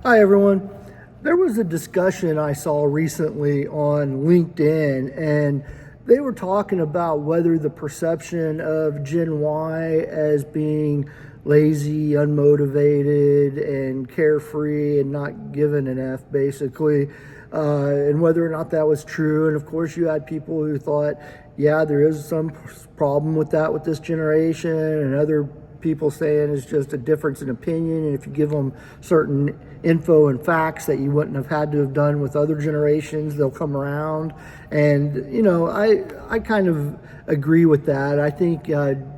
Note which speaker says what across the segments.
Speaker 1: Hi, everyone. There was a discussion I saw recently on LinkedIn, and they were talking about whether the perception of Gen Y as being lazy, unmotivated, and carefree and not given an F, basically, and whether or not that was true. And of course, you had people who thought, yeah, there is some problem with that with this generation, and other people saying it's just a difference in opinion, and if you give them certain info and facts that you wouldn't have had to have done with other generations, they'll come around. And I kind of agree with that. I think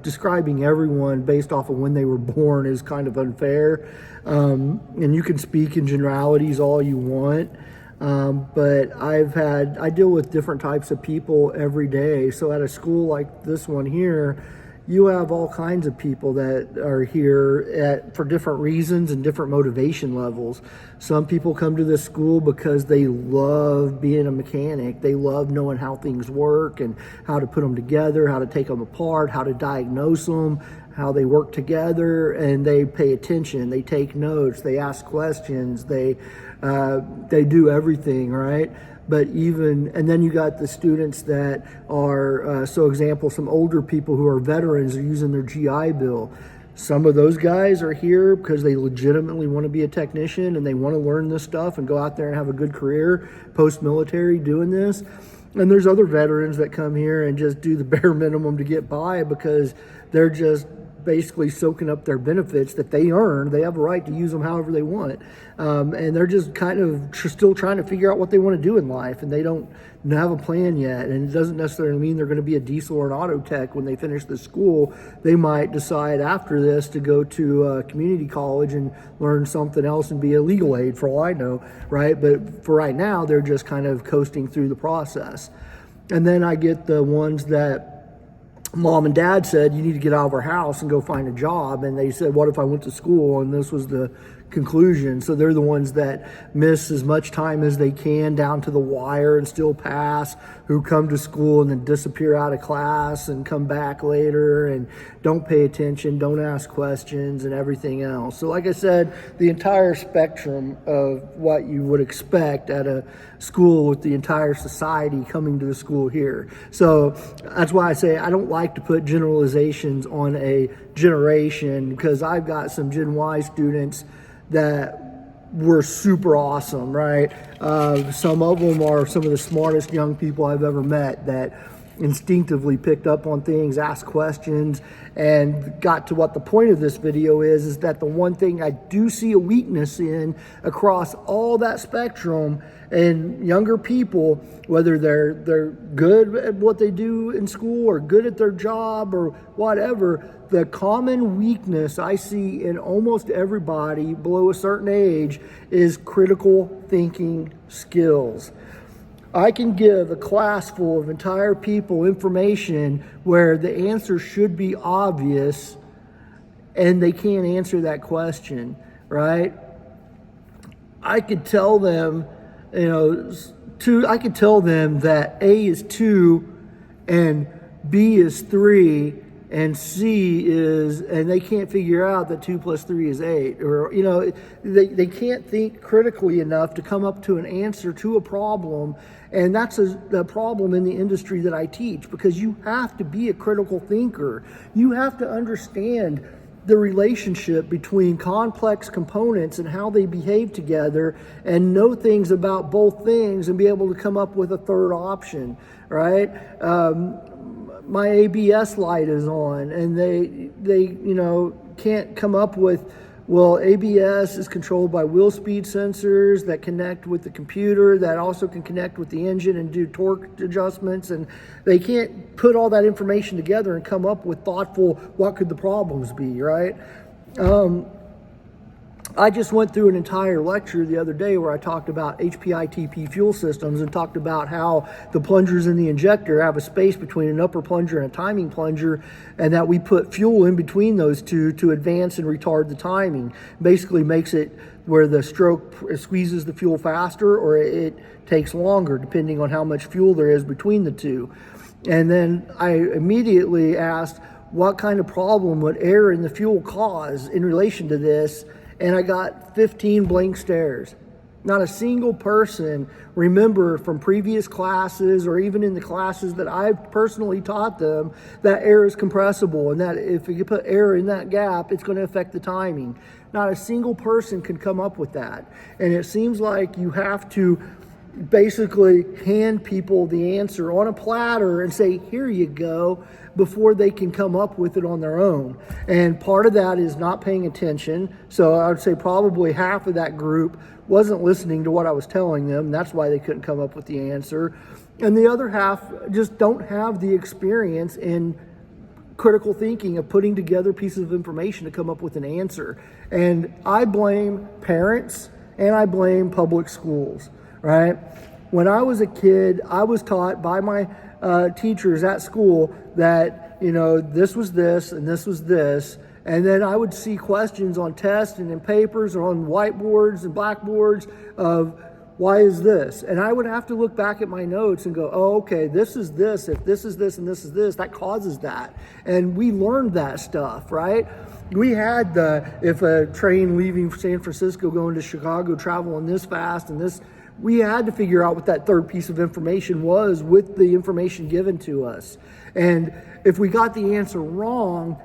Speaker 1: describing everyone based off of when they were born is kind of unfair, and you can speak in generalities all you want. But I deal with different types of people every day. So at a school like this one here, you have all kinds of people that are here for different reasons and different motivation levels. Some people come to this school because they love being a mechanic. They love knowing how things work and how to put them together, how to take them apart, how to diagnose them, how they work together, and they pay attention. They take notes. They ask questions. They do everything, right? And then you got the students that are, some older people who are veterans are using their GI Bill. Some of those guys are here because they legitimately want to be a technician and they want to learn this stuff and go out there and have a good career post-military doing this. And there's other veterans that come here and just do the bare minimum to get by because they're just basically soaking up their benefits that they earn. They have a right to use them however they want. And they're just kind of still trying to figure out what they want to do in life, and they don't have a plan yet. And it doesn't necessarily mean they're going to be a diesel or an auto tech when they finish the school. They might decide after this to go to a community college and learn something else and be a legal aid, for all I know, right? But for right now, they're just kind of coasting through the process. And then I get the ones that mom and dad said, you need to get out of our house and go find a job. And they said, what if I went to school? And this was the conclusion. So they're the ones that miss as much time as they can down to the wire and still pass, who come to school and then disappear out of class and come back later and don't pay attention, don't ask questions, and everything else. So like I said, the entire spectrum of what you would expect at a school with the entire society coming to the school here. So that's why I say I don't like to put generalizations on a generation, because I've got some Gen Y students that were super awesome, right? Some of them are some of the smartest young people I've ever met that instinctively picked up on things, asked questions, and got to what the point of this video is that the one thing I do see a weakness in across all that spectrum in younger people, whether they're good at what they do in school or good at their job or whatever, the common weakness I see in almost everybody below a certain age is critical thinking skills. I can give a class full of entire people information where the answer should be obvious and they can't answer that question, right? I could tell them, I could tell them that A is 2 and B is 3 and C is, and they can't figure out that 2 plus 3 is 8, or they can't think critically enough to come up to an answer to a problem. And that's the problem in the industry that I teach, because you have to be a critical thinker. You have to understand the relationship between complex components and how they behave together, and know things about both things and be able to come up with a third option, right? My ABS light is on, and they can't come up with, well, ABS is controlled by wheel speed sensors that connect with the computer, that also can connect with the engine and do torque adjustments, and they can't put all that information together and come up with thoughtful, what could the problems be, right? I just went through an entire lecture the other day where I talked about HPI-TP fuel systems and talked about how the plungers in the injector have a space between an upper plunger and a timing plunger, and that we put fuel in between those two to advance and retard the timing. Basically makes it where the stroke squeezes the fuel faster or it takes longer, depending on how much fuel there is between the two. And then I immediately asked, what kind of problem would air in the fuel cause in relation to this? and I got 15 blank stares. Not a single person remember from previous classes or even in the classes that I've personally taught them that air is compressible and that if you put air in that gap, it's going to affect the timing. Not a single person can come up with that. And it seems like you have to basically hand people the answer on a platter and say, here you go, before they can come up with it on their own. And part of that is not paying attention. So I would say probably half of that group wasn't listening to what I was telling them. That's why they couldn't come up with the answer. And the other half just don't have the experience in critical thinking of putting together pieces of information to come up with an answer. And I blame parents and I blame public schools, right? When I was a kid, I was taught by my teachers at school that, this was this and this was this. And then I would see questions on tests and in papers or on whiteboards and blackboards of, why is this? And I would have to look back at my notes and go, oh, okay, this is this. If this is this and this is this, that causes that. And we learned that stuff, right? We had if a train leaving San Francisco going to Chicago traveling this fast and this, we had to figure out what that third piece of information was with the information given to us. And if we got the answer wrong,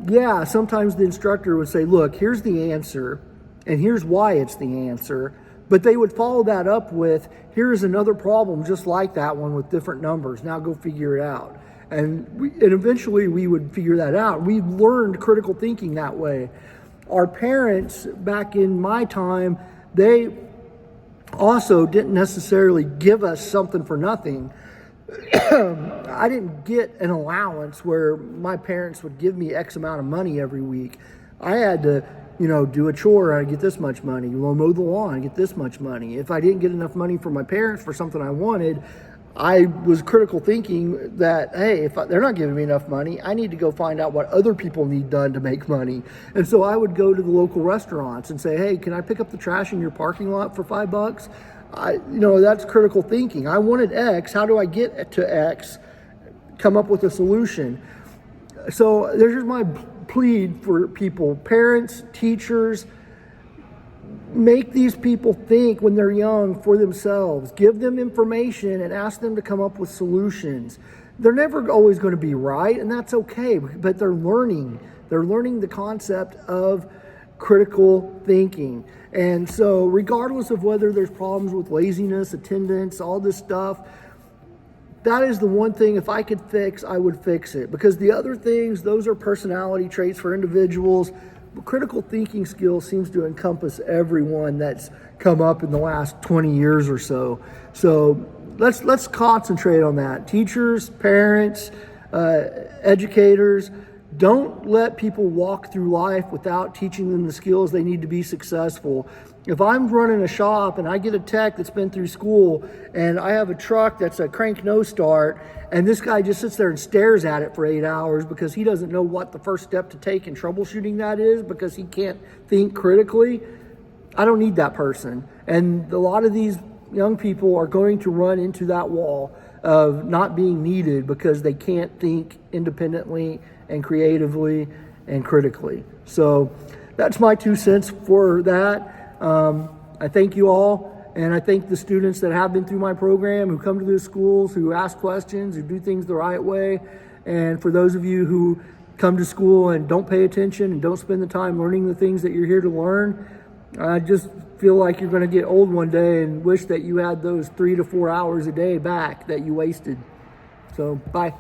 Speaker 1: yeah, sometimes the instructor would say, look, here's the answer, and here's why it's the answer. But they would follow that up with, here's another problem just like that one with different numbers. Now go figure it out. And eventually we would figure that out. We learned critical thinking that way. Our parents, back in my time, they also didn't necessarily give us something for nothing. I didn't get an allowance where my parents would give me X amount of money every week. I had to, do a chore, I get this much money. Mow the lawn, I get this much money. If I didn't get enough money from my parents for something I wanted, I was critical thinking that, hey, if they're not giving me enough money, I need to go find out what other people need done to make money. And so I would go to the local restaurants and say, hey, can I pick up the trash in your parking lot for $5? That's critical thinking. I wanted X. How do I get to X? Come up with a solution. So there's my plea for people, parents, teachers. Make these people think when they're young for themselves. Give them information and ask them to come up with solutions. They're never always going to be right, and that's okay, but they're learning. They're learning the concept of critical thinking. And so regardless of whether there's problems with laziness, attendance, all this stuff, that is the one thing, if I could fix, I would fix it. Because the other things, those are personality traits for individuals. Critical thinking skill seems to encompass everyone that's come up in the last 20 years or so. So let's concentrate on that. Teachers, parents, educators, don't let people walk through life without teaching them the skills they need to be successful. If I'm running a shop and I get a tech that's been through school and I have a truck that's a crank no start and this guy just sits there and stares at it for 8 hours because he doesn't know what the first step to take in troubleshooting that is because he can't think critically, I don't need that person. And a lot of these young people are going to run into that wall of not being needed because they can't think independently and creatively and critically. So that's my 2 cents for that. I thank you all, and I thank the students that have been through my program, who come to the schools, who ask questions, who do things the right way. And for those of you who come to school and don't pay attention and don't spend the time learning the things that you're here to learn, I just feel like you're going to get old one day and wish that you had those 3 to 4 hours a day back that you wasted. So, bye.